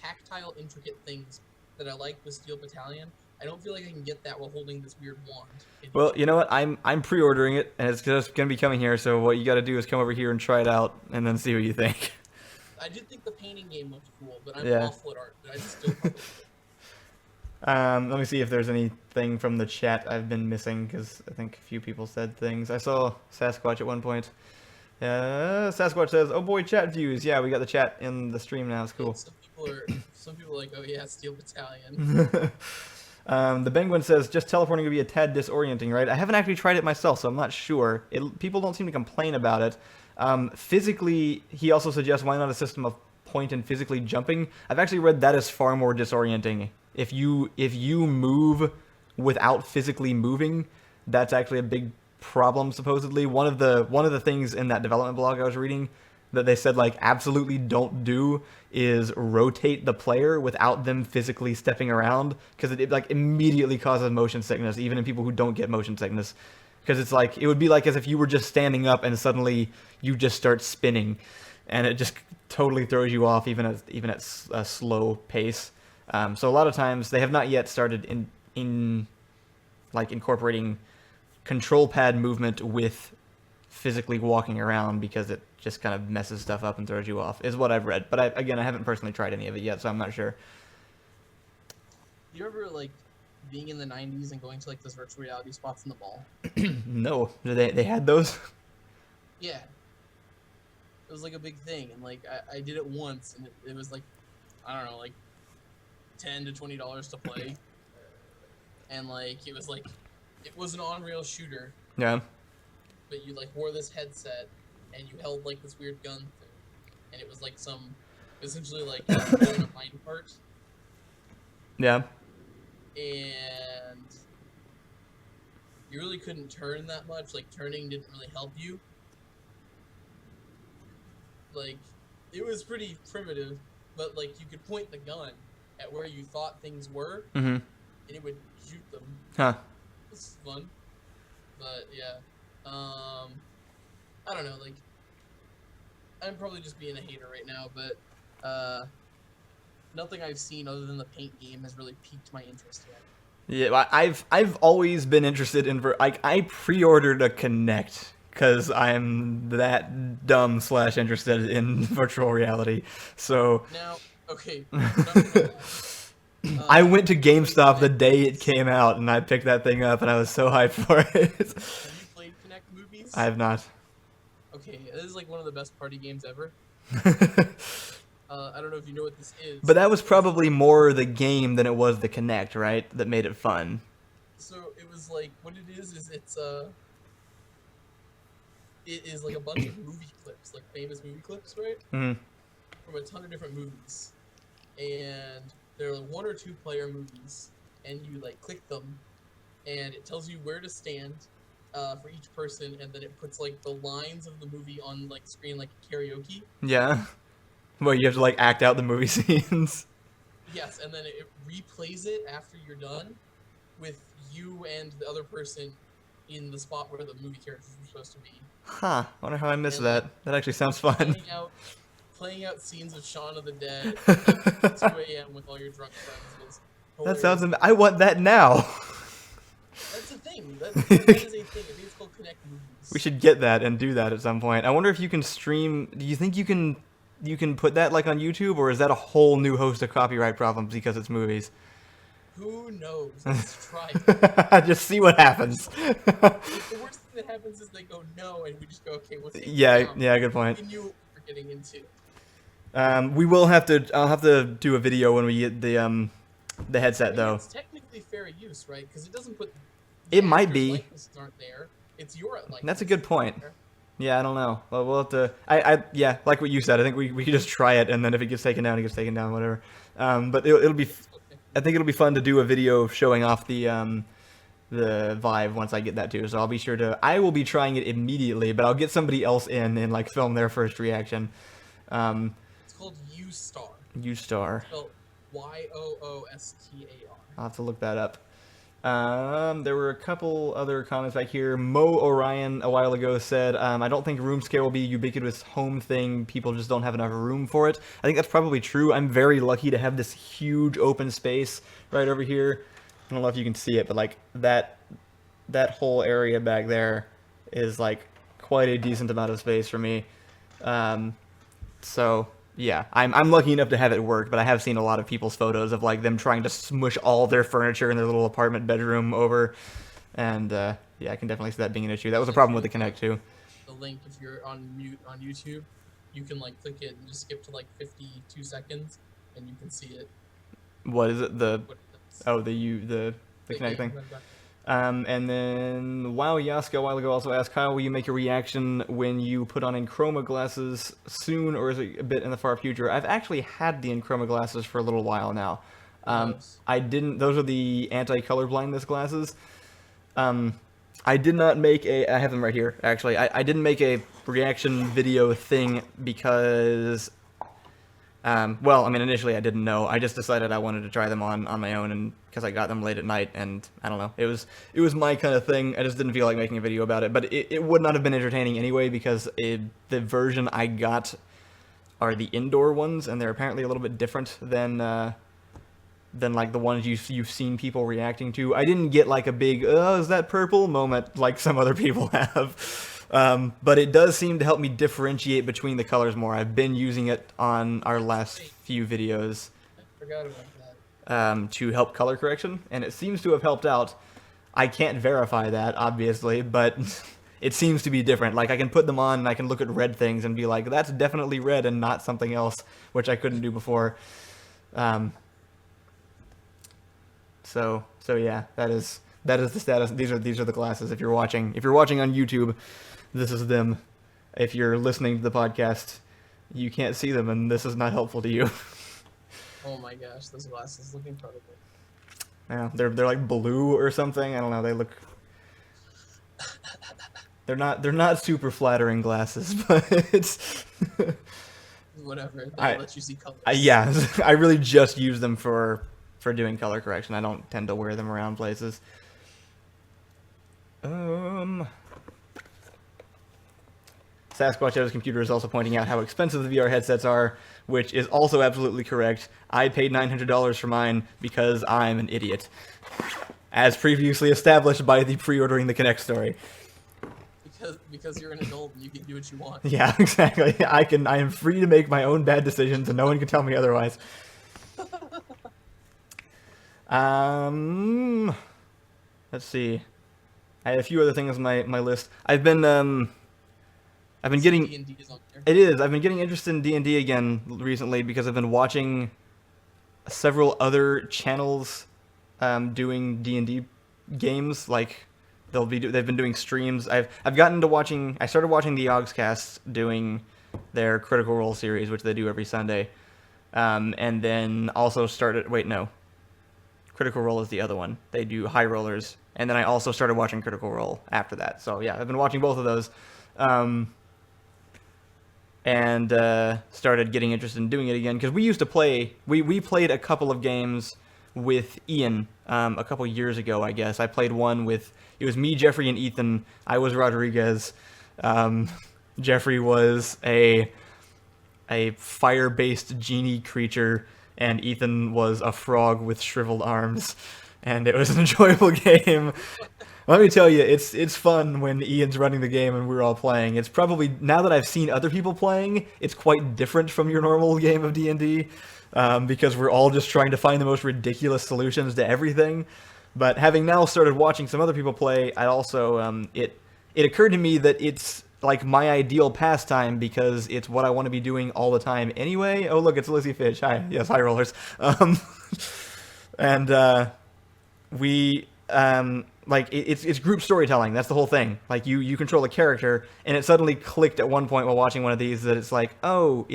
tactile, intricate things that I like with Steel Battalion. I don't feel like I can get that while holding this weird wand. Well, you know what? I'm pre-ordering it, and it's just gonna be coming here. So what you got to do is come over here and try it out, and then see what you think. I did think the painting game looked cool, but I'm awful at art. But I just still probably let me see if there's anything from the chat I've been missing, because I think a few people said things. I saw Sasquatch at one point. Sasquatch says, "Oh boy, chat views." Yeah, we got the chat in the stream now. It's cool. Some people are like, "Oh yeah, Steel Battalion." The Penguin says, "Just teleporting would be a tad disorienting, right?" I haven't actually tried it myself, so I'm not sure. People don't seem to complain about it. Physically, he also suggests, why not a system of point and physically jumping? I've actually read that is far more disorienting. If you move without physically moving, that's actually a big problem, supposedly. One of the things in that development blog I was reading that they said, like, absolutely don't do is rotate the player without them physically stepping around, because it like immediately causes motion sickness, even in people who don't get motion sickness. Because it's like, it would be like as if you were just standing up and suddenly you just start spinning, and it just totally throws you off, even at a slow pace. So a lot of times they have not yet started incorporating control pad movement with physically walking around, because it just kind of messes stuff up and throws you off, is what I've read. But I haven't personally tried any of it yet, so I'm not sure. You ever, like, being in the 90s and going to, like, those virtual reality spots in the mall? No. They had those? Yeah. It was, like, a big thing, and, like, I did it once, and it was, like, I don't know, like $10 to $20 to play, and like it was an on-rail shooter. Yeah. But you like wore this headset, and you held like this weird gun thing, and it was like essentially like doing a mine cart. Yeah. And you really couldn't turn that much. Like turning didn't really help you. Like it was pretty primitive, but like you could point the gun at where you thought things were, and it would shoot them. Huh. It was fun. But yeah. I don't know, like, I'm probably just being a hater right now, but, nothing I've seen other than the paint game has really piqued my interest yet. Yeah, I've always been interested in, like, I pre-ordered a Kinect, because I'm that dumb / interested in virtual reality, so... Now, okay, I went to GameStop the day it came out, and I picked that thing up, and I was so hyped for it. I have not. Okay, this is like one of the best party games ever. I don't know if you know what this is. But that was probably more the game than it was the Kinect, right? That made it fun. So it was like, what it is it is like a bunch of movie clips, like famous movie clips, right? Mm-hmm. From a ton of different movies. And they're like 1 or 2 player movies, and you like click them, and it tells you where to stand. For each person, and then it puts like the lines of the movie on like screen like karaoke. Yeah. Well, you have to like act out the movie scenes. Yes, and then it replays it after you're done with you and the other person in the spot where the movie characters were supposed to be. Huh. I wonder how I missed that. That actually sounds fun. Playing out scenes of Shaun of the Dead at 2 a.m. with all your drunk friends. That sounds I want that now. That's a thing. That is a thing. I think it's called Connect Movies. We should get that and do that at some point. I wonder if you can stream. Do you think you can put that like on YouTube, or is that a whole new host of copyright problems because it's movies? Who knows? Let's try it. Just see what happens. The worst thing that happens is they go no, and we just go, okay, what's it? Yeah, good point. We knew what we were getting into. We will have to. I'll have to do a video when we get the headset though. It's technically fair use, right? Because it doesn't put. It might be. Likenesses aren't there. It's your likeness. That's a good point. Yeah, I don't know. Well, we'll have to. Yeah, like what you said. I think we could just try it, and then if it gets taken down, it gets taken down. Whatever. But it'll be. I think it'll be fun to do a video showing off the Vive once I get that too. So I'll be sure to. I will be trying it immediately, but I'll get somebody else in and like film their first reaction. It's called U-Star. U-Star. Spelled YOOSTAR. I'll have to look that up. There were a couple other comments back here. Mo Orion a while ago said, I don't think room scale will be a ubiquitous home thing. People just don't have enough room for it. I think that's probably true. I'm very lucky to have this huge open space right over here. I don't know if you can see it, but like that whole area back there is like quite a decent amount of space for me. So yeah, I'm lucky enough to have it work, but I have seen a lot of people's photos of like them trying to smush all their furniture in their little apartment bedroom over, and yeah, I can definitely see that being an issue. That was a problem with the Kinect too. The link, if you're on mute on YouTube, you can like click it and just skip to like 52 seconds, and you can see it. What is it? The Kinect thing. And then Wow Yaska a while ago also asked, Kyle, will you make a reaction when you put on Enchroma glasses soon, or is it a bit in the far future? I've actually had the Enchroma glasses for a little while now. I didn't. Those are the anti-color blindness glasses. I did not make a. I have them right here. Actually, I didn't make a reaction video thing because. Well, I mean, initially I didn't know. I just decided I wanted to try them on my own, and because I got them late at night, and I don't know. It was my kind of thing. I just didn't feel like making a video about it, but it would not have been entertaining anyway because the version I got are the indoor ones, and they're apparently a little bit different than like the ones you've seen people reacting to. I didn't get like a big "oh, is that purple?" moment like some other people have. But it does seem to help me differentiate between the colors more. I've been using it on our last few videos. I forgot about that. To help color correction, and it seems to have helped out. I can't verify that, obviously, but it seems to be different. Like, I can put them on and I can look at red things and be like, that's definitely red and not something else, which I couldn't do before. So yeah, that is the status. These are the glasses. If you're watching on YouTube, this is them. If you're listening to the podcast, you can't see them, and this is not helpful to you. Oh my gosh, those glasses look incredible. Yeah, they're like blue or something. I don't know. They look. They're not super flattering glasses, but it's. Whatever. They let you see colors. Yeah, I really just use them for doing color correction. I don't tend to wear them around places. Sasquatch at his computer is also pointing out how expensive the VR headsets are, which is also absolutely correct. I paid $900 for mine because I'm an idiot, as previously established by the pre-ordering the Kinect story. Because you're an adult and you can do what you want. Yeah, exactly. I am free to make my own bad decisions, and no one can tell me otherwise. Let's see. I had a few other things on my list. I've been getting D&D is on there. It is. I've been getting interested in D&D again recently because I've been watching several other channels doing D&D games. Like they've been doing streams. I've gotten into watching. I started watching the Yogscast doing their Critical Role series, which they do every Sunday, and then also started. Wait, no. Critical Role is the other one. They do High Rollers, and then I also started watching Critical Role after that. So yeah, I've been watching both of those, and started getting interested in doing it again because we used to play. We played a couple of games with Ian a couple years ago, I guess. I played one with. It was me, Jeffrey, and Ethan. I was Rodriguez. Jeffrey was a fire-based genie creature, and Ethan was a frog with shriveled arms, and it was an enjoyable game. Let me tell you, it's fun when Ian's running the game and we're all playing. It's probably, now that I've seen other people playing, it's quite different from your normal game of D&D, because we're all just trying to find the most ridiculous solutions to everything. But having now started watching some other people play, I also, it occurred to me that it's like my ideal pastime because it's what I want to be doing all the time anyway. Oh, look, it's Lizzie Fish. Hi. Yes, High Rollers. It's group storytelling. That's the whole thing. Like you control a character, and it suddenly clicked at one point while watching one of these that it's like, oh,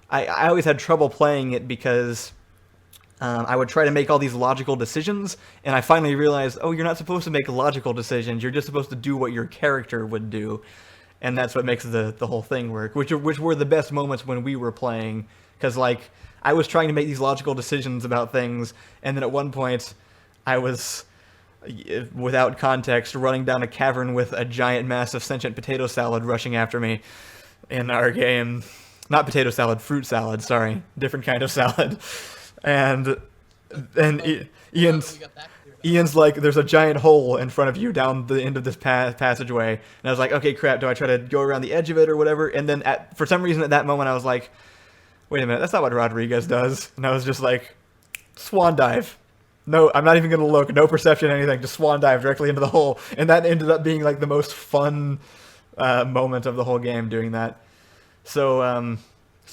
I always had trouble playing it because I would try to make all these logical decisions, and I finally realized, oh, you're not supposed to make logical decisions. You're just supposed to do what your character would do, and that's what makes the whole thing work. Which were the best moments when we were playing, because like I was trying to make these logical decisions about things, and then at one point I was, without context, running down a cavern with a giant mass of sentient potato salad rushing after me in our game. Not potato salad, fruit salad. Sorry, different kind of salad. And Ian's like, there's a giant hole in front of you down the end of this passageway. And I was like, okay, crap, do I try to go around the edge of it or whatever? And then for some reason at that moment I was like, wait a minute, that's not what Rodriguez does. And I was just like, swan dive. No, I'm not even going to look. No perception, anything. Just swan dive directly into the hole. And that ended up being like the most fun moment of the whole game doing that. So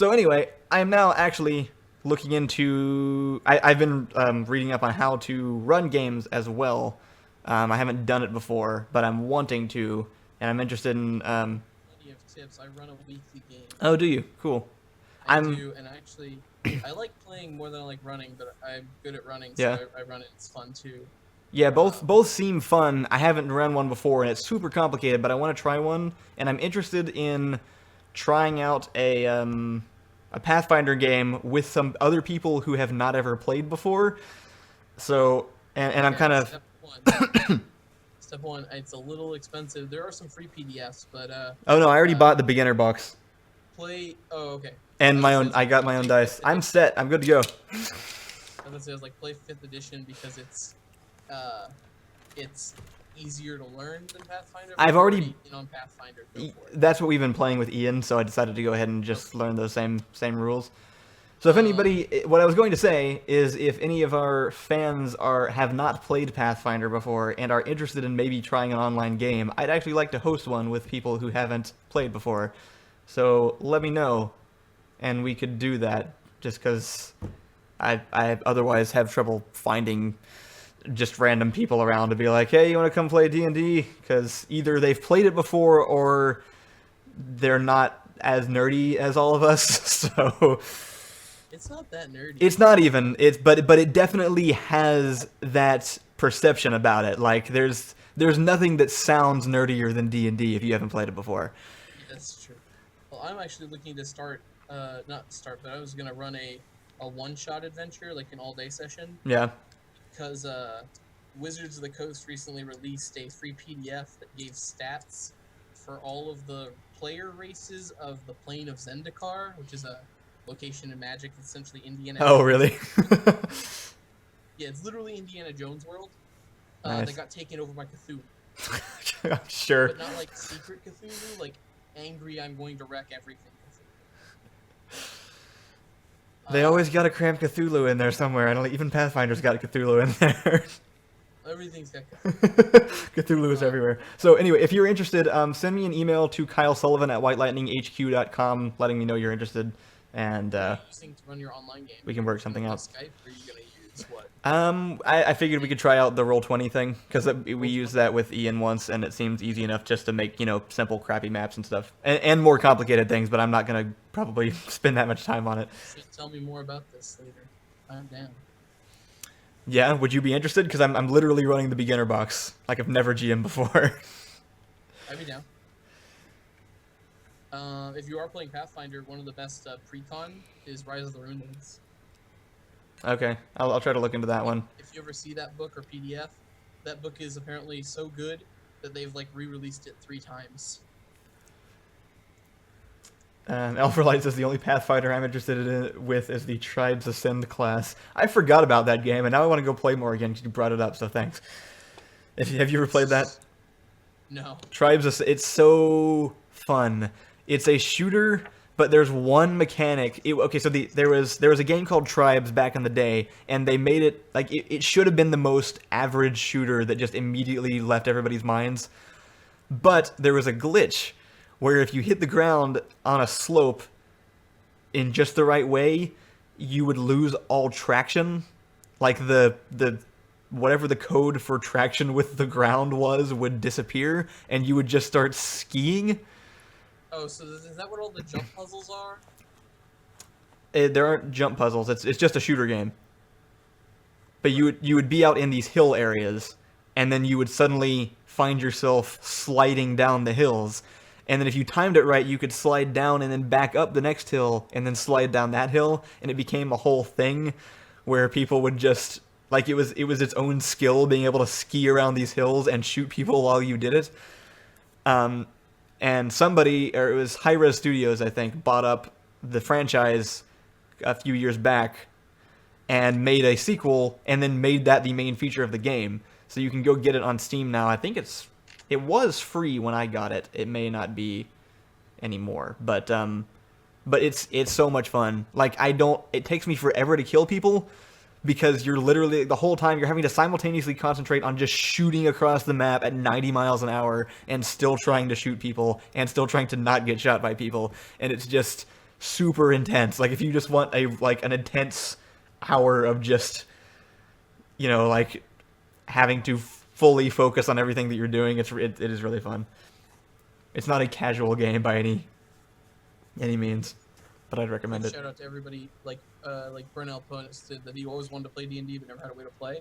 anyway, I'm now actually looking into. I've been reading up on how to run games as well. I haven't done it before, but I'm wanting to, and I'm interested in. Plenty of tips. I run a weekly game. Oh, do you? Cool. I do, and actually, I like playing more than I like running, but I'm good at running, so yeah. I run it. It's fun too. Yeah, both seem fun. I haven't run one before, and it's super complicated, but I want to try one, and I'm interested in trying out a Pathfinder game with some other people who have not ever played before. So, and I'm kind of... Step one, it's a little expensive. There are some free PDFs, but... oh no, I already bought the beginner box. Oh, okay. And I got my own dice. I'm set. I'm good to go. I was gonna say, I was like, play 5th edition because it's easier to learn than Pathfinder. I've already on Pathfinder. That's what we've been playing with Ian, so I decided to go ahead and just learn those same rules. So if anybody, what I was going to say is, if any of our fans have not played Pathfinder before and are interested in maybe trying an online game, I'd actually like to host one with people who haven't played before. So let me know, and we could do that. Just because I otherwise have trouble finding just random people around to be like, hey, you want to come play D&D? Because either they've played it before or they're not as nerdy as all of us. So it's not that nerdy. It's not even. But it definitely has that perception about it. Like there's nothing that sounds nerdier than D&D if you haven't played it before. Yeah, that's true. Well, I'm actually looking to start, not start, but I was gonna run a one-shot adventure, like an all-day session. Yeah. Because Wizards of the Coast recently released a free PDF that gave stats for all of the player races of the Plane of Zendikar, which is a location in Magic, essentially Indiana. Oh, really? Yeah, it's literally Indiana Jones world. Nice. That got taken over by Cthulhu. I'm sure. But not like secret Cthulhu, like angry, I'm going to wreck everything Cthulhu. They always got a cramp Cthulhu in there somewhere. I don't. Even Pathfinder's got a Cthulhu in there. Everything's got Cthulhu. Cthulhu is everywhere. So anyway, if you're interested, send me an email to kylesullivan@whitelightninghq.com, letting me know you're interested, and using to run your online game. We can work something out. Skype, or are you gonna use what? I figured we could try out the Roll20 thing, because we used that with Ian once, and it seems easy enough just to make, simple, crappy maps and stuff. And more complicated things, but I'm not going to probably spend that much time on it. Just tell me more about this later. I'm down. Yeah, would you be interested? Because I'm literally running the beginner box, like I've never GM'd before. I'd be down. If you are playing Pathfinder, one of the best pre-con is Rise of the Runelands. Okay, I'll try to look into that one. If you ever see that book or PDF, that book is apparently so good that they've re-released it 3 times. Alpharlight says the only Pathfinder I'm interested with is the Tribes Ascend class. I forgot about that game, and now I want to go play more again because you brought it up, so thanks. Have you ever played that? No. Tribes, it's so fun. It's a shooter, but there's one mechanic. So there was a game called Tribes back in the day, and they made it it should have been the most average shooter that just immediately left everybody's minds. But there was a glitch where if you hit the ground on a slope in just the right way, you would lose all traction. Like the whatever the code for traction with the ground would disappear, and you would just start skiing. Oh, so is that what all the jump puzzles are? There aren't jump puzzles. It's just a shooter game. But you would be out in these hill areas, and then you would suddenly find yourself sliding down the hills. And then if you timed it right, you could slide down and then back up the next hill, and then slide down that hill, and it became a whole thing where people would just it was its own skill being able to ski around these hills and shoot people while you did it. And somebody, or it was Hi-Res Studios, I think, bought up the franchise a few years back and made a sequel, and then made that the main feature of the game. So you can go get it on Steam now. I think it was free when I got it. It may not be anymore, but it's so much fun. It takes me forever to kill people, because you're literally, the whole time, you're having to simultaneously concentrate on just shooting across the map at 90 miles an hour and still trying to shoot people and still trying to not get shot by people. And it's just super intense. If you just want an intense hour of just, having to fully focus on everything that you're doing, it is really fun. It's not a casual game by any means, but I'd recommend it. Shout out to everybody, like Brunel posted that he always wanted to play D&D but never had a way to play.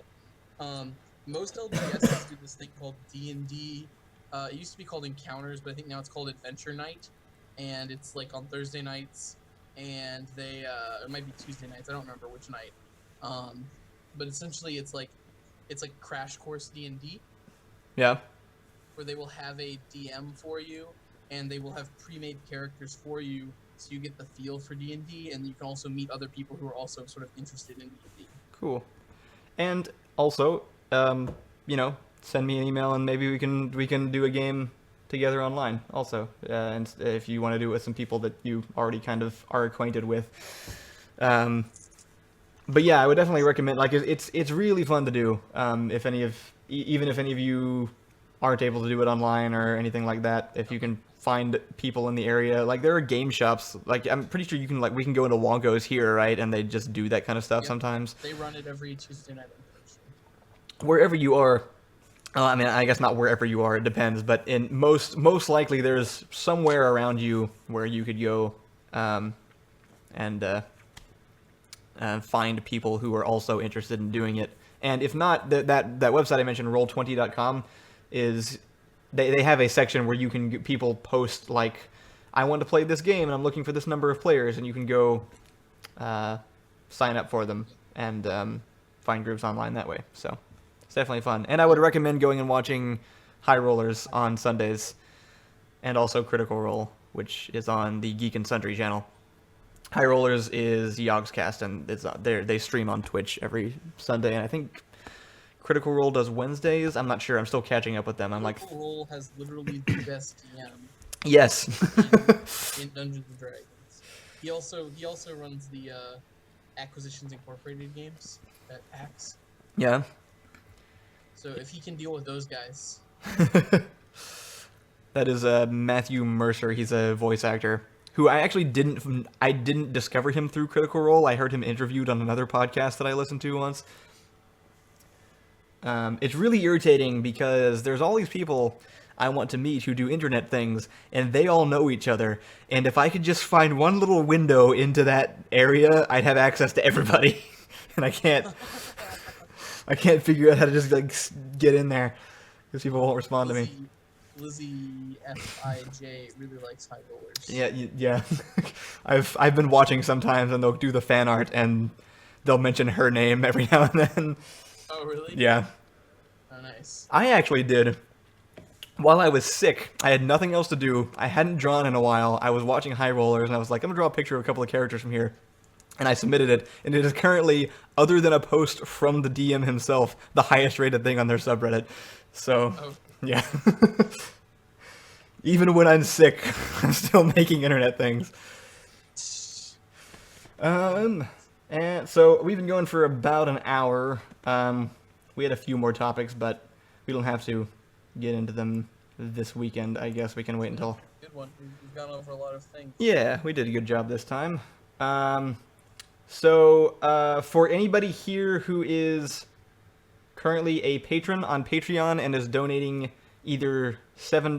Most LGSs do this thing called D&D. It used to be called Encounters, but I think now it's called Adventure Night, and it's on Thursday nights, and it might be Tuesday nights. I don't remember which night. But essentially, it's like Crash Course D&D. Yeah. Where they will have a DM for you, and they will have pre-made characters for you, so you get the feel for D&D, and you can also meet other people who are also sort of interested in D&D. Cool. And also, send me an email, and maybe we can do a game together online also. And if you want to do it with some people that you already kind of are acquainted with. But yeah, I would definitely recommend. It's really fun to do. Even if any of you aren't able to do it online or anything like that, if you can find people in the area, like there are game shops, like I'm pretty sure you can, like we can go into Wonko's here, right, and they just do that kind of stuff sometimes. They run it every Tuesday night. Wherever you are, I mean, I guess not wherever you are, it depends, but in most likely there's somewhere around you where you could go and find people who are also interested in doing it. And if not, that website I mentioned, roll20.com, is they have a section where you can get people post like, I want to play this game and I'm looking for this number of players, and you can go sign up for them and find groups online that way. So it's definitely fun. And I would recommend going and watching High Rollers on Sundays, and also Critical Role, which is on the Geek and Sundry channel. High Rollers is Yogscast, and it's they stream on Twitch every Sunday, and I think Critical Role does Wednesdays. I'm not sure. I'm still catching up with them. Critical Role has literally the best DM. Yes. in Dungeons and Dragons. He also runs the Acquisitions Incorporated games at PAX. Yeah. So if he can deal with those guys. That is Matthew Mercer. He's a voice actor who I actually didn't discover him through Critical Role. I heard him interviewed on another podcast that I listened to once. It's really irritating because there's all these people I want to meet who do internet things, and they all know each other. And if I could just find one little window into that area, I'd have access to everybody. And I can't figure out how to just like get in there because people won't respond to me. Lizzie F.I.J. really likes High Rollers. Yeah. I've been watching sometimes, and they'll do the fan art, and they'll mention her name every now and then. Oh, really? Yeah. Oh, nice. I actually did. While I was sick, I had nothing else to do. I hadn't drawn in a while. I was watching High Rollers, and I was like, I'm gonna draw a picture of a couple of characters from here. And I submitted it, and it is currently, other than a post from the DM himself, the highest rated thing on their subreddit. So, yeah. Even when I'm sick, I'm still making internet things. And so we've been going for about an hour. We had a few more topics, but we don't have to get into them this weekend. I guess we can wait until... Good one. We've gone over a lot of things. Yeah, we did a good job this time. So for anybody here who is currently a patron on Patreon and is donating either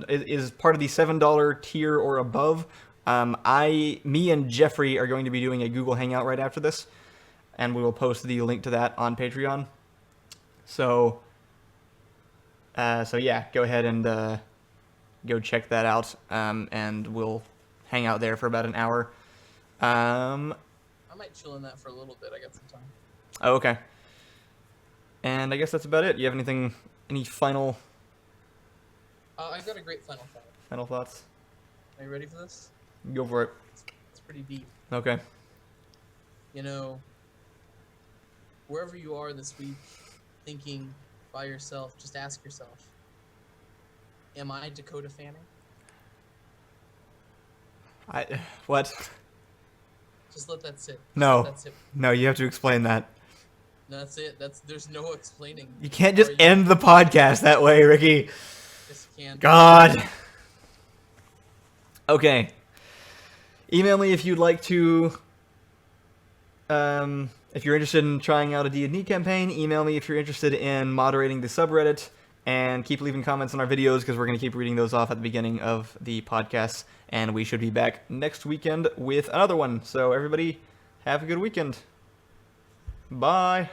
is part of the $7 tier or above, me and Jeffrey are going to be doing a Google Hangout right after this, and we will post the link to that on Patreon. So yeah, go ahead and go check that out, and we'll hang out there for about an hour. I might chill in that for a little bit. I got some time. Oh, okay. And I guess that's about it. You have any final... I've got a great final thought. Final thoughts? Are you ready for this? Go for it. It's pretty deep. Okay. You know, wherever you are this week, thinking by yourself, just ask yourself, am I Dakota Fanning? What? Just let that sit. No. Let that sit. No, you have to explain that. That's it. There's no explaining. You can't just end the podcast that way, Ricky. Yes, you can. God. Okay. Email me if you'd like to... if you're interested in trying out a D&D campaign, email me if you're interested in moderating the subreddit, and keep leaving comments on our videos because we're going to keep reading those off at the beginning of the podcast, and we should be back next weekend with another one. So everybody, have a good weekend. Bye.